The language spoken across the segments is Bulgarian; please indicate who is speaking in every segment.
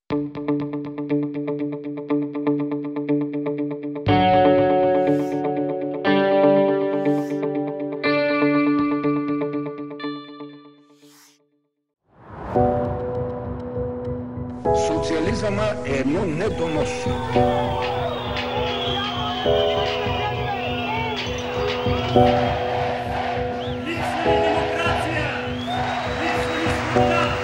Speaker 1: Социализма е едно недоносно.
Speaker 2: Липсва ни демокрация! Липсва ни свобода!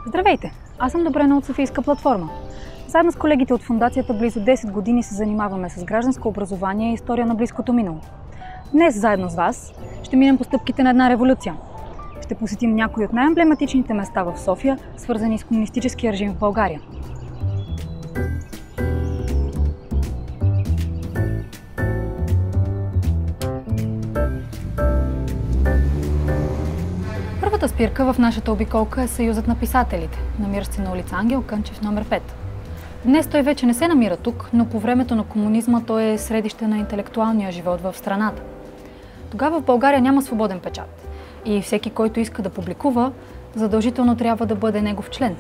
Speaker 3: Здравейте! Аз съм Добрена от Софийска платформа. Заедно с колегите от фондацията близо 10 години се занимаваме с гражданско образование и история на близкото минало. Днес, заедно с вас, ще минем по стъпките на една революция. Ще посетим някои от най-емблематичните места в София, свързани с комунистическия режим в България. Първата спирка в нашата обиколка е Съюзът на писателите, намиращ се на улица Ангел Кънчев, номер 5. Днес той вече не се намира тук, но по времето на комунизма той е средище на интелектуалния живот в страната. Тогава в България няма свободен печат и всеки, който иска да публикува, задължително трябва да бъде негов член.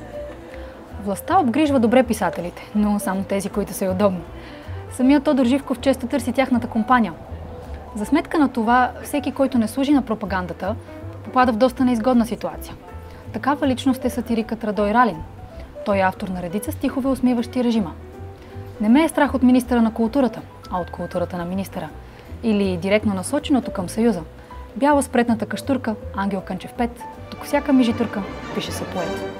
Speaker 3: Властта обгрижва добре писателите, но само тези, които са й удобни. Самият Тодор Живков често търси тяхната компания. За сметка на това, всеки, който не служи на пропагандата, попада в доста неизгодна ситуация. Такава личност е сатирикът Радой Ралин. Той е автор на редица стихове, усмиващи режима. Не ме е страх от министъра на културата, а от културата на министъра. Или директно насоченото към Съюза. Бяла спретната каштурка, Ангел Кънчев 5, тук всяка мижитурка пише се поет.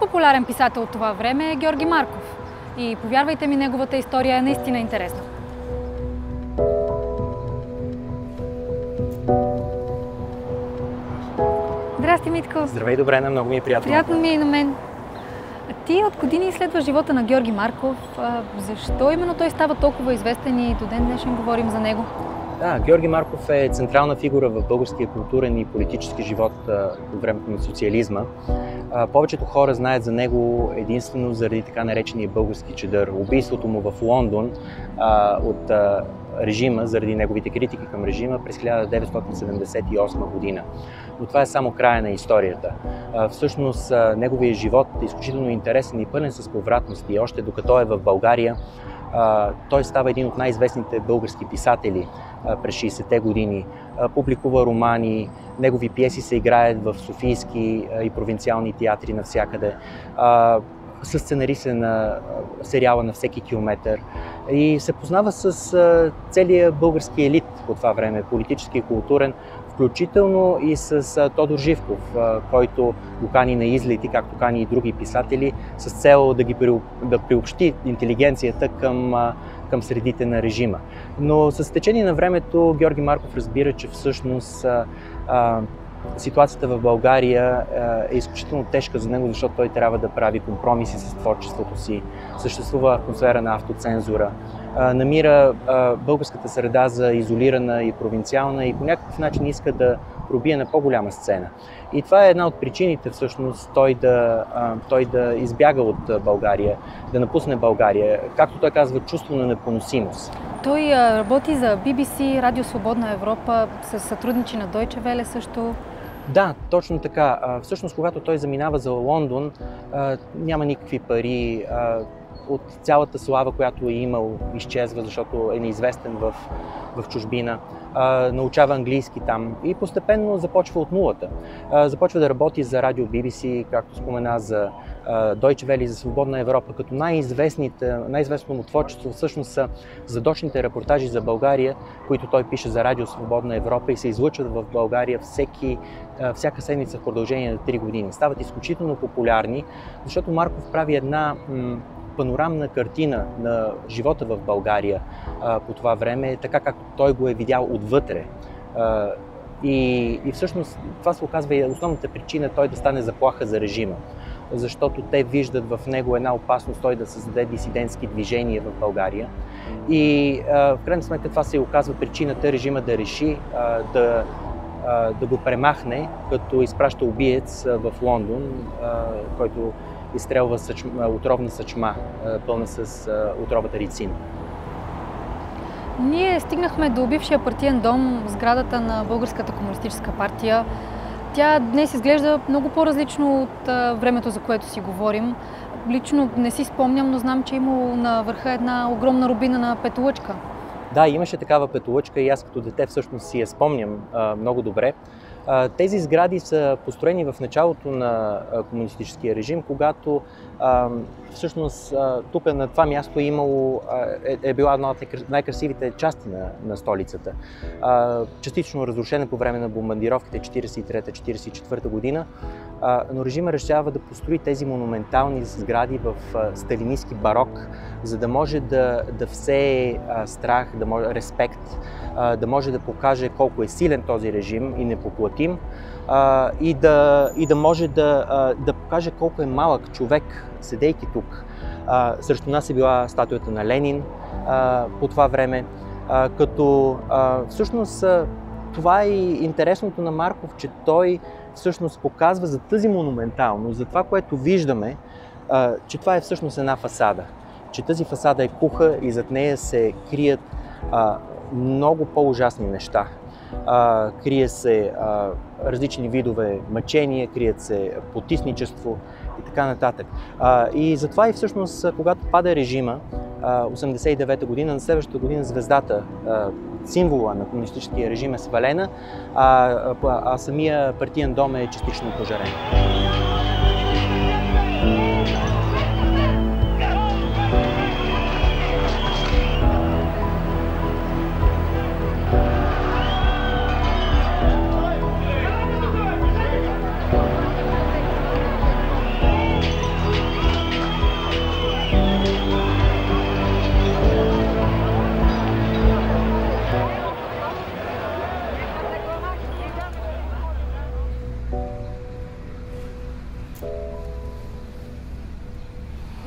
Speaker 3: Популярен писател от това време е Георги Марков. И повярвайте ми, неговата история е наистина интересна. Здрасти, Митко!
Speaker 4: Здравей, Добрена, много ми е приятно.
Speaker 3: Приятно ми е и на мен. Ти от години изследваш живота на Георги Марков. Защо именно той става толкова известен и до ден днешен говорим за него?
Speaker 4: Да, Георги Марков е централна фигура в българския културен и политически живот по времето на социализма. Повечето хора знаят за него единствено заради така наречения български чадър. Убийството му в Лондон от режима, заради неговите критики към режима през 1978 година. Но това е само края на историята. Всъщност, неговият живот е изключително интересен и пълен с повратности. Още докато е в България, той става един от най-известните български писатели през 60-те години. Публикува романи, негови пиеси се играят в софийски и провинциални театри навсякъде. Със сценарист на сериала "На всеки километър" и се познава с целия български елит по това време, политически и културен, включително и с Тодор Живков, който го кани на излети, както кани и други писатели, с цел да приобщи интелигенцията към средите на режима. Но с течение на времето Георги Марков разбира, че всъщност ситуацията в България е изключително тежка за него, защото той трябва да прави компромиси с творчеството си. Съществува атмосфера на автоцензура. Намира българската среда за изолирана и провинциална и по някакъв начин иска да пробие на по-голяма сцена. И това е една от причините всъщност той да избяга от България, да напусне България. Както той казва, чувство на непоносимост.
Speaker 3: Той работи за BBC, Радио Свободна Европа, с сътрудничи на Deutsche Welle също.
Speaker 4: Да, точно така. Всъщност, когато той заминава за Лондон, няма никакви пари. От цялата слава, която е имал, изчезва, защото е неизвестен в чужбина. Научава английски там и постепенно започва от нулата. Започва да работи за радио BBC, както спомена, за Deutsche Welle, за Свободна Европа, като най-известното му творчество всъщност са задочните репортажи за България, които той пише за Радио Свободна Европа и се излъчват в България всяка седмица в продължение на 3 години. Стават изключително популярни, защото Марков прави една панорамна картина на живота в България по това време, така както той го е видял отвътре. И всъщност това се оказва и основната причина той да стане заплаха за режима, защото те виждат в него една опасност той да създаде дисидентски движения в България. И в крайна сметка това се оказва причината режима да реши да го премахне, като изпраща убиец в Лондон, който изстрелва отровна съчма, пълна с отровата рицин.
Speaker 3: Ние стигнахме до бившия партиен дом, сградата на Българската комунистическа партия. Тя днес изглежда много по-различно от времето, за което си говорим. Лично не си спомням, но знам, че имало на върха една огромна рубина на петолъчка.
Speaker 4: Да, имаше такава петолъчка и аз като дете всъщност си я спомням много добре. Тези сгради са построени в началото на комунистическия режим, когато всъщност тук на това място е била една от най-красивите части на столицата. Частично разрушена по време на бомбардировките 1943-1944 година, но режима решава да построи тези монументални сгради в сталинистки барок, за да може да всее страх, респект, да може да покаже колко е силен този режим и непоклатим, и да може да покаже колко е малък човек, седейки тук. Срещу нас е била статуята на Ленин по това време, като всъщност това е и интересното на Марков, че той всъщност показва за тази монументалност, за това, което виждаме, че това е всъщност една фасада. Че тази фасада е куха и зад нея се крият много по-ужасни неща. Крие се различни видове мъчения, крият се потисничество и така нататък. И затова и всъщност, когато пада режима, 1989 година, на следващата година звездата, символа на комунистическия режим е свалена, а самия партиен дом е частично пожарен.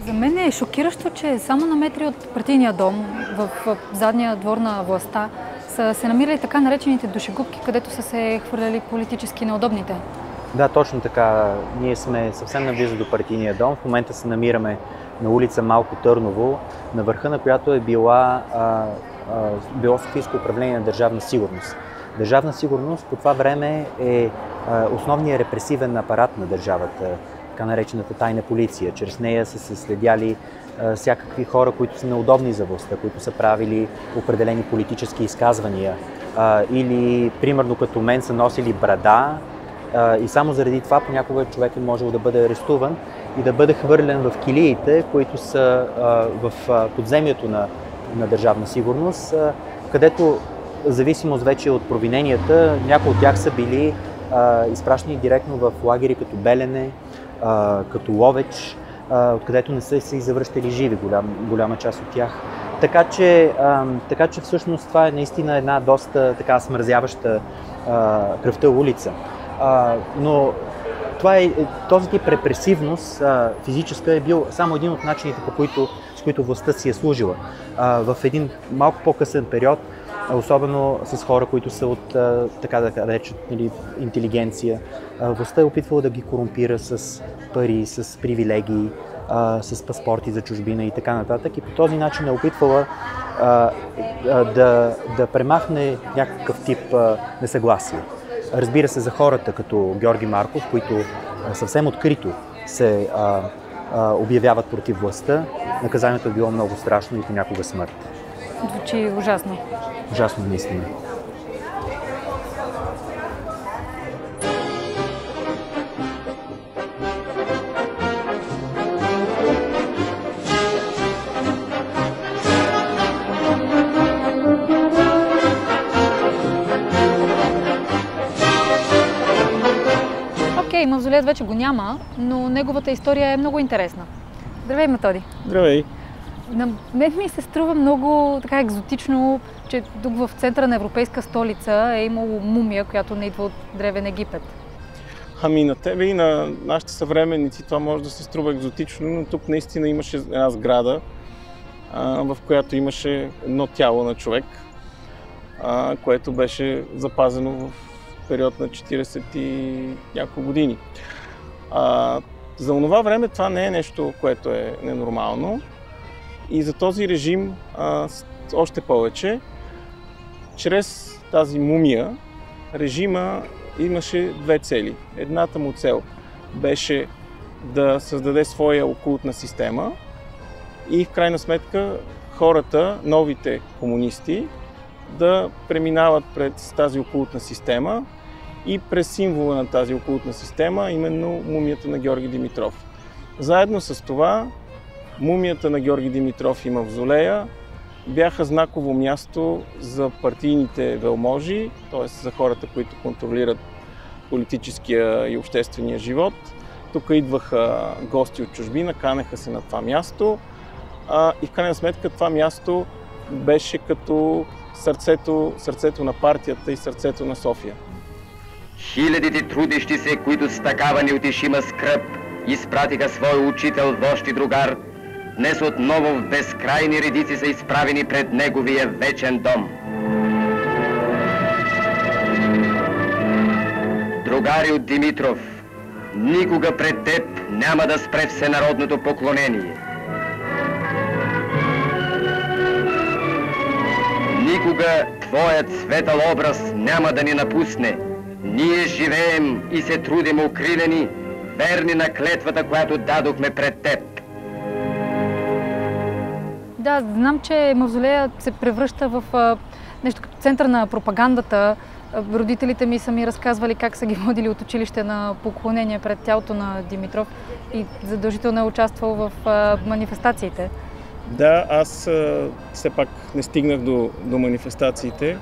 Speaker 3: За мен е шокиращо, че само на метри от партийния дом, в задния двор на властта, са се намирали така наречените душегубки, където са се хвърляли политически неудобните.
Speaker 4: Да, точно така. Ние сме съвсем наблизо до партийния дом. В момента се намираме на улица Малко Търново, на върха на която е било Софийско управление на Държавна сигурност. Държавна сигурност по това време е основният репресивен апарат на държавата, така наречената тайна полиция. Чрез нея са се следяли всякакви хора, които са неудобни за властта, които са правили определени политически изказвания или, примерно като мен, са носили брада и само заради това понякога човек е можел да бъде арестуван и да бъде хвърлен в килиите, които са в подземието на Държавна сигурност, където, в зависимост вече от провиненията, някои от тях са били изпращани директно в лагери като Белене, като Ловеч, откъдето не са се завръщали живи голяма част от тях. Така че всъщност това е наистина една доста така смързяваща кръвта улица. Но този тип репресивност физическа е бил само един от начините, с които властта си е служила. В един малко по-късен период, особено с хора, които са от така да речат интелигенция, властта е опитвала да ги корумпира с пари, с привилегии, с паспорти за чужбина и така нататък. И по този начин е опитвала да премахне някакъв тип несъгласие. Разбира се, за хората като Георги Марков, които съвсем открито се обявяват против властта, наказанието е било много страшно и понякога смърт.
Speaker 3: Звучи ужасно.
Speaker 4: Ужасно, наистина.
Speaker 3: Мавзолеят вече го няма, но неговата история е много интересна. Здравей, Методи!
Speaker 5: Здравей!
Speaker 3: На мен ми се струва много така екзотично, че тук в центъра на европейска столица е имало мумия, която не идва от древен Египет.
Speaker 5: Ами на тебе и на нашите съвременници това може да се струва екзотично, но тук наистина имаше една сграда, в която имаше едно тяло на човек, което беше запазено в период на 40 и няколко години. За онова време това не е нещо, което е ненормално и за този режим още повече. Чрез тази мумия режима имаше две цели. Едната му цел беше да създаде своя окултна система и в крайна сметка хората, новите комунисти, да преминават пред тази окултна система и през символа на тази окултна система, именно мумията на Георги Димитров. Заедно с това, мумията на Георги Димитров и мавзолея бяха знаково място за партийните велможи, т.е. за хората, които контролират политическия и обществения живот. Тук идваха гости от чужбина, канеха се на това място и в крайна сметка това място беше като сърцето на партията и сърцето на София.
Speaker 6: Хилядите трудещи се, които с такава неутешима скръб изпратиха свой учител, вожд и другар, днес отново в безкрайни редици са изправени пред неговия вечен дом. Другари от Димитров, никога пред теб няма да спре всенародното поклонение. Никога твоят светъл образ няма да ни напусне. Ние живеем и се трудим укрилени, верни на клетвата, която дадохме пред теб.
Speaker 3: Да, знам, че мавзолея се превръща в нещо като център на пропагандата. Родителите ми са ми разказвали как са ги водили от училище на поклонение пред тялото на Димитров и задължително е участвал в манифестациите.
Speaker 5: Да, аз все пак не стигнах до манифестациите,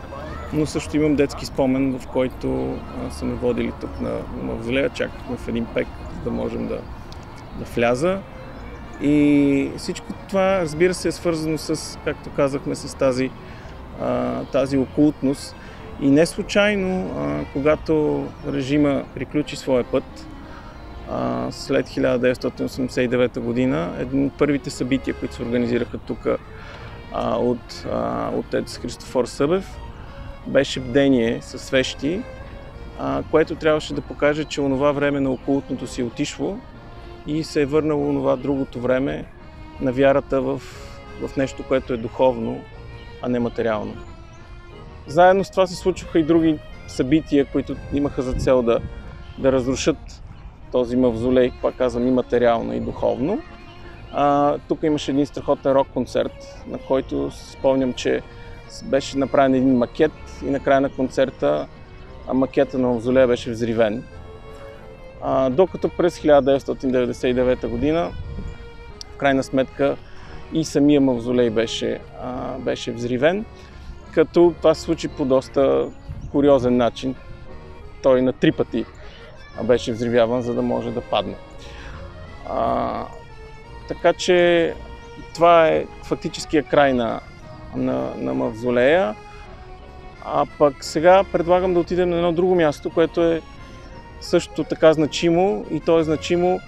Speaker 5: но също имам детски спомен, в който са ме водили тук на мавзолея. Чакахме в един пек, за да можем да вляза. И всичко това, разбира се, е свързано с, както казахме, с тази окултност. И не случайно, когато режима приключи своя път, след 1989 година, едно от първите събития, които се организираха тук от отец Христофор Събев, беше бдение със свещи, което трябваше да покаже, че онова време на окултното си е отишло и се е върнало онова другото време на вярата в нещо, което е духовно, а не материално. Заедно с това се случваха и други събития, които имаха за цел да разрушат този мавзолей, пак казвам, и материално, и духовно. Тук имаше един страхотен рок-концерт, на който спомням, че беше направен един макет и на края на концерта макета на мавзолея беше взривен. Докато през 1999 година, в крайна сметка, и самия мавзолей беше взривен, като това се случи по доста куриозен начин. Той на 3 пъти беше взривяван, за да може да падне. Така че това е фактическия край на мавзолея. А пък сега предлагам да отидем на едно друго място, което е също така значимо, и то е значимо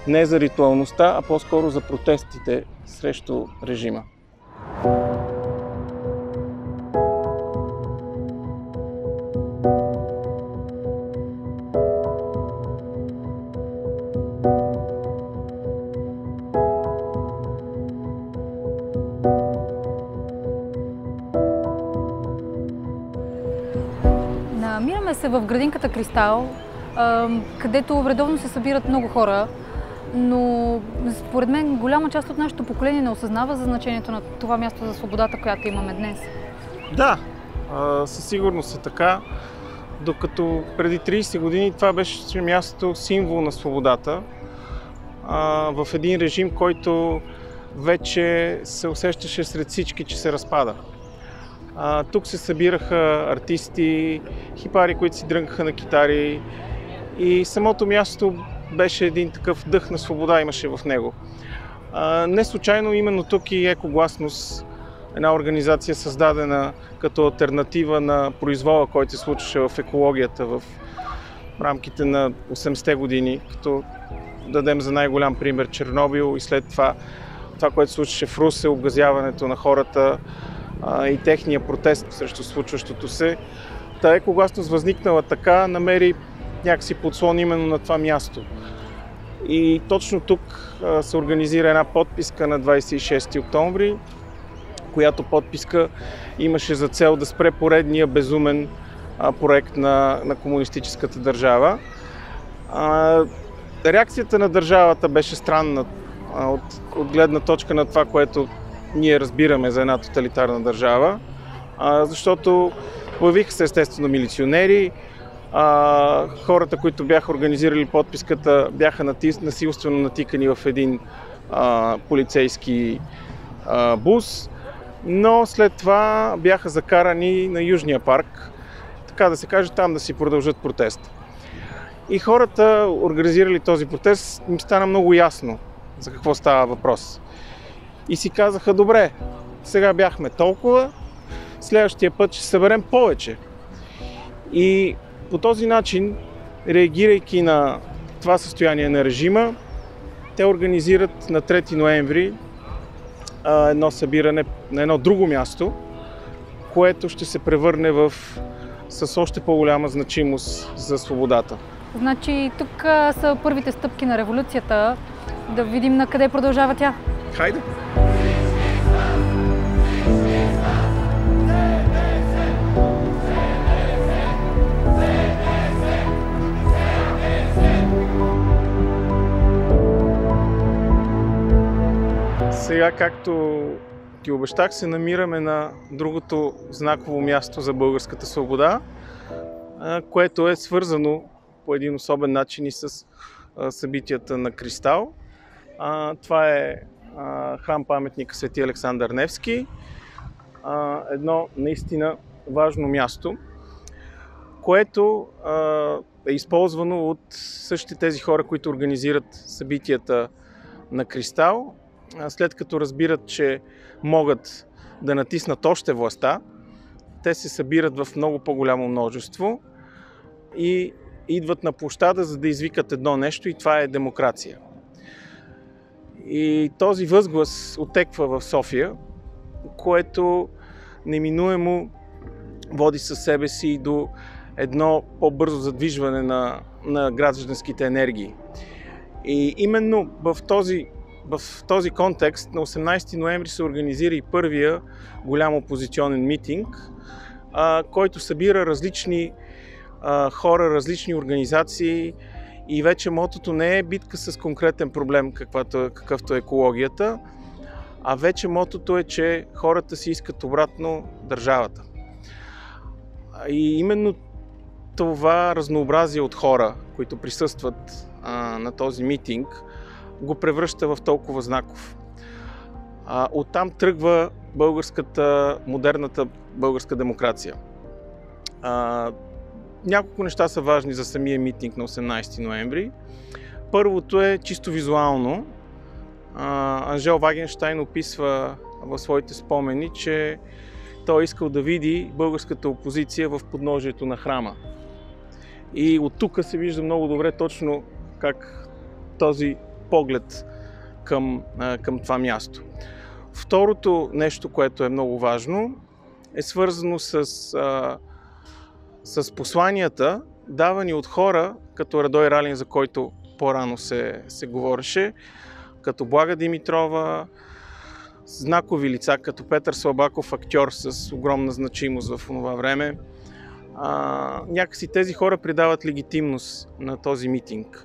Speaker 5: не за ритуалността, а по-скоро за протестите срещу режима.
Speaker 3: Намираме се в градинката Кристал, където редовно се събират много хора, но според мен голяма част от нашето поколение не осъзнава за значението на това място за свободата, която имаме днес.
Speaker 5: Да, със сигурност е така, докато преди 30 години това беше място символ на свободата, в един режим, който вече се усещаше сред всички, че се разпада. Тук се събираха артисти, хипари, които си дрънкаха на китари, и самото място беше един такъв дъх на свобода, имаше в него. Не случайно именно тук и Екогласност, една организация създадена като алтернатива на произвола, който се случваше в екологията в рамките на 80-те години, като дадем за най-голям пример Чернобил и след това, което се случваше в Русе, обгазяването на хората и техния протест срещу случващото се. Та Екогласност възникнала така, намери някакси подслон именно на това място. И точно тук се организира една подписка на 26 октомври, която подписка имаше за цел да спре поредния безумен проект на комунистическата държава. Реакцията на държавата беше странна от гледна точка на това, което ние разбираме за една тоталитарна държава, защото появиха се естествено милиционери, хората, които бяха организирали подписката, бяха насилствено натикани в един полицейски бус, но след това бяха закарани на Южния парк, така да се каже, там да си продължат протеста. И хората, организирали този протест, им стана много ясно за какво става въпрос. И си казаха, добре, сега бяхме толкова, следващия път ще съберем повече. И по този начин, реагирайки на това състояние на режима, те организират на 3 ноември едно събиране на едно друго място, което ще се превърне с още по-голяма значимост за свободата.
Speaker 3: Значи тук са първите стъпки на революцията. Да видим на къде продължава тя.
Speaker 5: Хайде! Сега, както ти обещах, се намираме на другото знаково място за българската свобода, което е свързано по един особен начин и с събитията на Кристал. Това е храм-паметника Свети Александър Невски, едно наистина важно място, което е използвано от същите тези хора, които организират събитията на Кристал. След като разбират, че могат да натиснат още властта, те се събират в много по-голямо множество и идват на площада, за да извикат едно нещо, и това е демокрация. И този възглас отеква в София, което неминуемо води със себе си до едно по-бързо задвижване на гражданските енергии. И именно в този контекст на 18 ноември се организира и първия голям опозиционен митинг, който събира различни хора, различни организации, и вече мотото не е битка с конкретен проблем, какъвто е екологията, а вече мотото е, че хората си искат обратно държавата. И именно това разнообразие от хора, които присъстват на този митинг, го превръща в толкова знаков. Оттам тръгва модерната българска демокрация. Няколко неща са важни за самия митинг на 18 ноември. Първото е чисто визуално. Анжел Вагенщайн описва в своите спомени, че той е искал да види българската опозиция в подножието на храма. И от тук се вижда много добре точно как този поглед към това място. Второто нещо, което е много важно, е свързано с посланията, давани от хора, като Радой Ралин, за който по-рано се говореше, като Блага Димитрова, знакови лица, като Петър Слабаков, актьор с огромна значимост в това време. Някакси тези хора придават легитимност на този митинг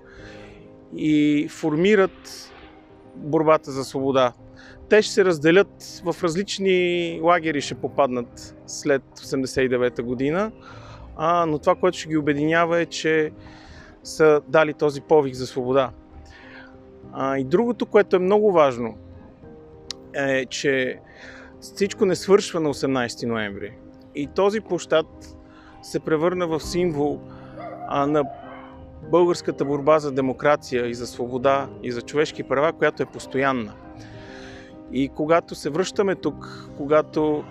Speaker 5: и формират борбата за свобода. Те ще се разделят в различни лагери, ще попаднат след 1989 година, но това, което ще ги обединява, е, че са дали този повик за свобода. И другото, което е много важно, е, че всичко не свършва на 18 ноември. И този площад се превърна в символ на българската борба за демокрация и за свобода и за човешки права, която е постоянна. И когато се връщаме тук, когато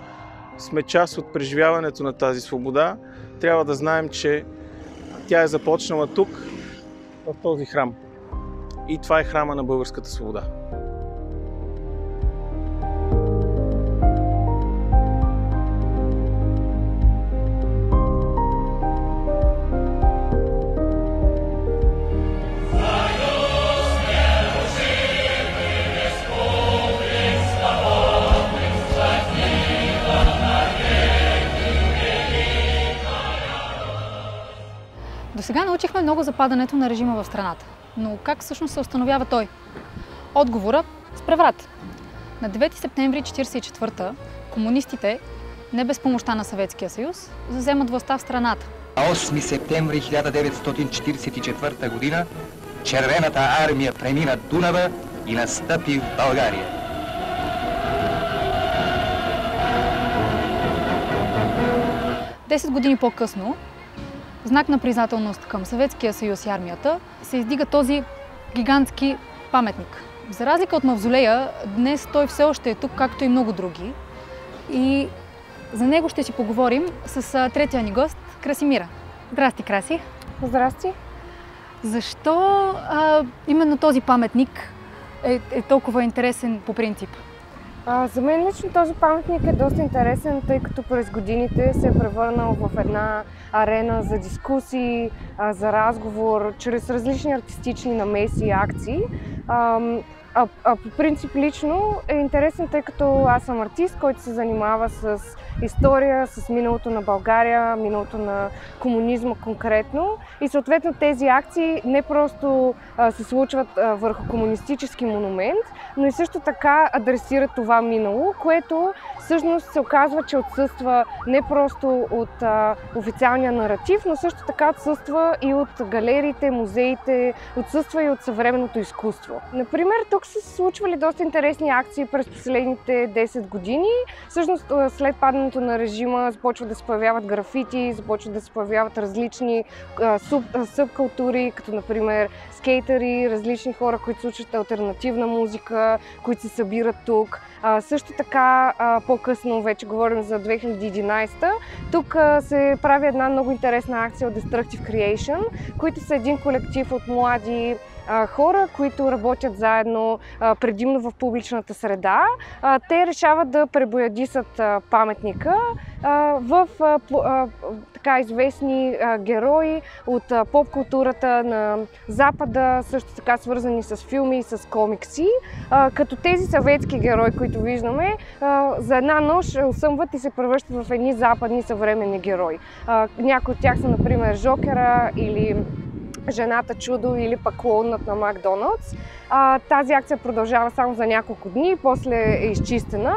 Speaker 5: сме част от преживяването на тази свобода, трябва да знаем, че тя е започнала тук, в този храм. И това е храма на българската свобода.
Speaker 3: До сега научихме много за падането на режима в страната. Но как всъщност се установява той? Отговора с преврат. На 9 септември 1944 комунистите, не без помощта на Съветския съюз, заземат властта в страната.
Speaker 7: На 8 септември 1944 година Червената армия премина Дунава и настъпи в България.
Speaker 3: Десет години по-късно, в знак на признателност към Съветския съюз и армията, се издига този гигантски паметник. За разлика от мавзолея, днес той все още е тук, както и много други. И за него ще си поговорим с третия ни гост, Красимира. Здрасти, Краси!
Speaker 8: Здрасти!
Speaker 3: Защо именно този паметник е толкова интересен по принцип?
Speaker 8: За мен лично този паметник е доста интересен, тъй като през годините се е превърнал в една арена за дискусии, за разговор, чрез различни артистични намеси и акции. По принцип лично е интересен, тъй като аз съм артист, който се занимава с история, с миналото на България, миналото на комунизма конкретно. И съответно тези акции не просто се случват върху комунистически монумент, но и също така адресират това минало, което всъщност се оказва, че отсъства не просто от официалния наратив, но също така отсъства и от галериите, музеите, отсъства и от съвременното изкуство. Например, тук са се случвали доста интересни акции през последните 10 години. Всъщност след падането на режима започват да се появяват графити, започват да се появяват различни субкултури, като например скейтъри, различни хора, които слушат алтернативна музика, които се събират тук. Също така, по-късно, вече говорим за 2011, тук се прави една много интересна акция от Destructive Creation, които са един колектив от млади хора, които работят заедно предимно в публичната среда. Те решават да пребоядисат паметника в така известни герои от поп-културата на Запада, също така свързани с филми и с комикси. Като тези съветски герои, които виждаме, за една нощ осъмват и се превръщат в едни западни съвременни герои. Някои от тях са, например, Жокера или Жената чудо или пък клоунът на Макдоналдс. Тази акция продължава само за няколко дни, после е изчистена.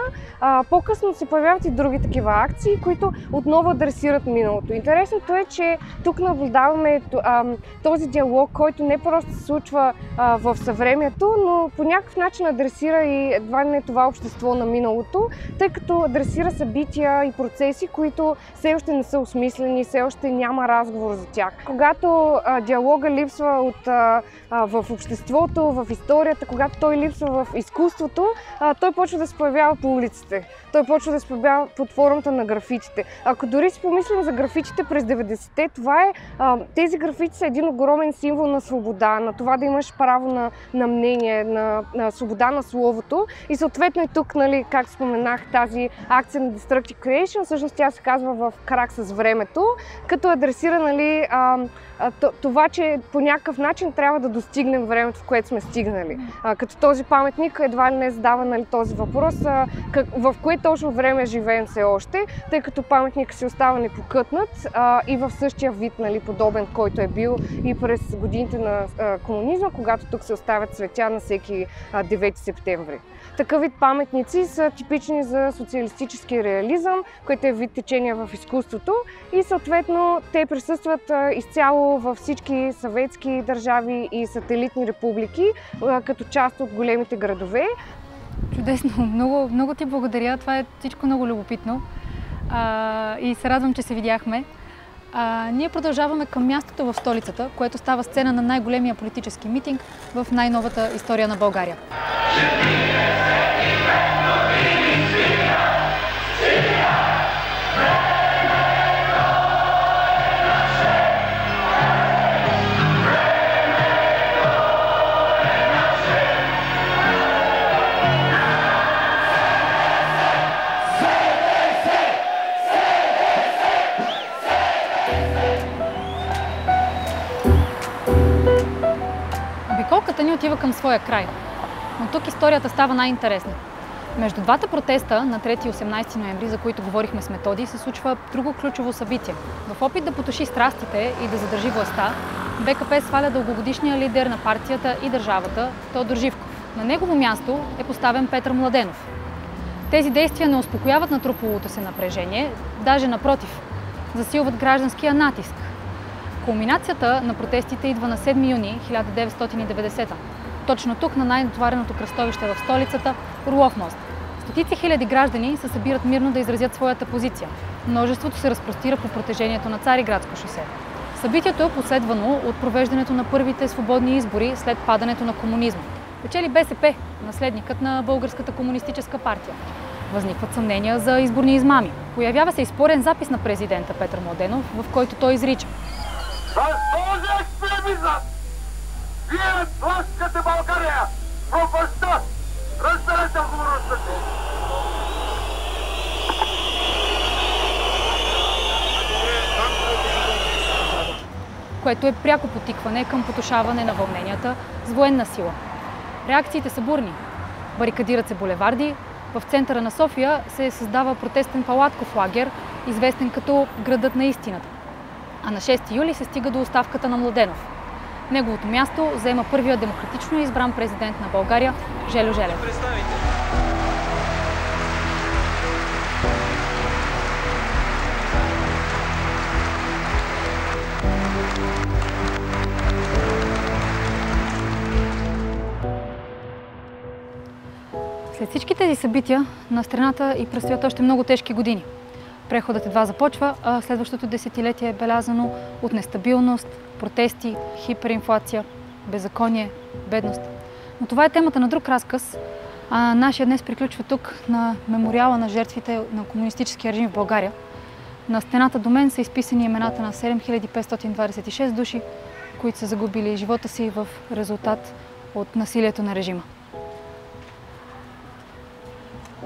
Speaker 8: По-късно се появяват и други такива акции, които отново адресират миналото. Интересното е, че тук наблюдаваме този диалог, който не просто се случва в съвремието, но по някакъв начин адресира и едва не това общество на миналото, тъй като адресира събития и процеси, които все още не са осмислени, все още няма разговор за тях. Когато диалога липсва в обществото, в историята, когато той липсва в изкуството, той почва да се появява по улиците. Той почва да се появява под формата на графитите. Ако дори си помислим за графитите през 90-те, тези графити са един огромен символ на свобода, на това да имаш право на мнение, на свобода на словото. И съответно и тук, нали, как споменах, тази акция на Destructive Creation, всъщност тя се казва в крак с времето, като адресира, нали, това, че по някакъв начин трябва да достигнем времето, в което сме стигнали. Като този паметник едва ли не задава, нали, този въпрос, в кое точно време живеем все още, тъй като паметник си остава непокътнат и в същия вид, нали, подобен, който е бил и през годините на комунизма, когато тук се оставят цветя на всеки 9 септември. Такъв вид паметници са типични за социалистически реализъм, който е вид течение в изкуството и съответно те присъстват изцяло във всички съветски държави и сателитни републики, като част от големите градове.
Speaker 3: Чудесно! Много ти благодаря. Това е всичко много любопитно и се радвам, че се видяхме. Ние продължаваме към мястото в столицата, което става сцена на най-големия политически митинг в най-новата история на България. отива към своя край. Но тук историята става най-интересна. Между двата протеста на 3 и 18 ноември, за които говорихме с Методи, се случва друго ключово събитие. В опит да потуши страстите и да задържи властта, БКП сваля дългогодишния лидер на партията и държавата Тодор Живков. На негово място е поставен Петър Младенов. Тези действия не успокояват натрупалото се напрежение, даже напротив, засилват гражданския натиск. Кулминацията на протестите идва на 7 юни 1990. Точно тук, на най-натовареното кръстовище в столицата – Орлов мост. Стотици хиляди граждани се събират мирно да изразят своята позиция. Множеството се разпростира по протежението на Цариградско шосе. Събитието е последвано от провеждането на първите свободни избори след падането на комунизма. Печели БСП, наследникът на Българската комунистическа партия. Възникват съмнения за изборни измами. Появява се и спорен запис на президента Петър Младенов, в който той изрича:
Speaker 1: С този екстремизъм вие тласкате България в пропастта! Разберете отговорността си!
Speaker 3: Което е пряко потикване към потушаване на вълненията с военна сила. Реакциите са бурни. Барикадират се булеварди, в центъра на София се създава протестен палатков лагер, известен като Градът на истината. А на 6 юли се стига до оставката на Младенов. Неговото място заема първия демократично избран президент на България Жельо Желев. След всички тези събития на страната и предстоят още много тежки години. Преходът едва започва, а следващото десетилетие е белязано от нестабилност, протести, хиперинфлация, беззаконие, бедност. Но това е темата на друг разказ, а нашия днес приключва тук на мемориала на жертвите на комунистическия режим в България. На стената до мен са изписани имената на 7526 души, които са загубили живота си в резултат от насилието на режима.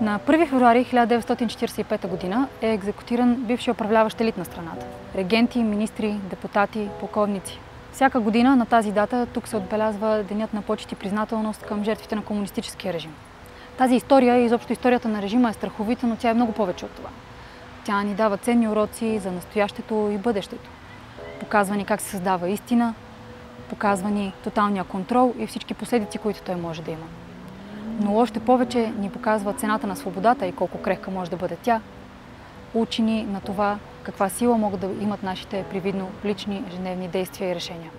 Speaker 3: На 1 февруари 1945 г. е екзекутиран бивши управляващ елит на страната. Регенти, министри, депутати, полковници. Всяка година на тази дата тук се отбелязва Денят на почит и признателност към жертвите на комунистическия режим. Тази история и изобщо историята на режима е страховита, но тя е много повече от това. Тя ни дава ценни уроци за настоящето и бъдещето. Показва ни как се създава истина, показва ни тоталния контрол и всички последици, които той може да има. Но още повече ни показва цената на свободата и колко крехка може да бъде тя. Учи ни на това каква сила могат да имат нашите привидно лични ежедневни действия и решения.